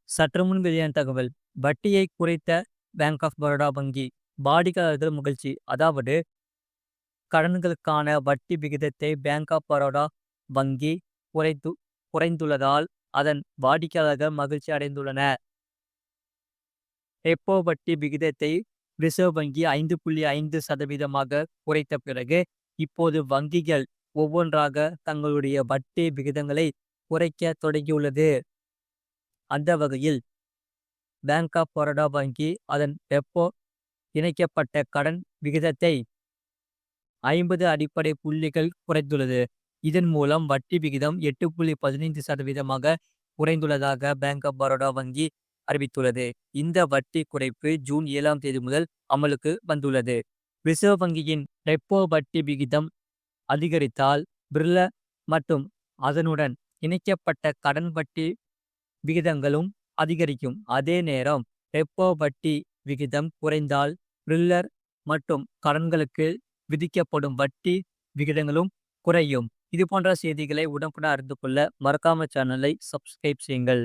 சற்று முன் வெளியான தகவல். வட்டியை குறைத்த பேங்க் ஆஃப் பரோடா வங்கி. வாடிக்கையாளர்கள் மகிழ்ச்சி. அதாவது கடன்களுக்கான வட்டி விகிதத்தை பேங்க் ஆஃப் பரோடா வங்கி குறைத்து குறைந்துள்ளதால் அதன் வாடிக்கையாளர்கள் மகிழ்ச்சி அடைந்துள்ளனர். ரெப்போ வட்டி விகிதத்தை ரிசர்வ் வங்கி 5.5% குறைத்த பிறகு இப்போது வங்கிகள் ஒவ்வொன்றாக தங்களுடைய வட்டி விகிதங்களை குறைக்க தொடங்கியுள்ளது. அந்த வகையில் பேங்க் ஆஃப் பரோடா வங்கி அதன் ரெப்போ இணைக்கப்பட்ட கடன் விகிதத்தை 50 அடிப்படை புள்ளிகள் குறைத்துள்ளது. இதன் மூலம் வட்டி விகிதம் 8.15% குறைந்துள்ளதாக பேங்க் ஆஃப் பரோடா வங்கி அறிவித்துள்ளது. இந்த வட்டி குறைப்பு ஜூன் 7ஆம் தேதி முதல் அமலுக்கு வந்துள்ளது. ரிசர்வ் வங்கியின் ரெப்போ வட்டி விகிதம் அதிகரித்தால் பிர்ல மற்றும் அதனுடன் இணைக்கப்பட்ட கடன் வட்டி விகிதங்களும் அதிகரிக்கும். அதே நேரம் ரெப்போ வட்டி விகிதம் குறைந்தால் பிரில்லர் மற்றும் கடன்களுக்கு விதிக்கப்படும் வட்டி விகிதங்களும் குறையும். இது போன்ற செய்திகளை உடனுக்குடன் அறிந்து கொள்ள மறக்காம சேனலை சப்ஸ்கிரைப் செய்யுங்கள்.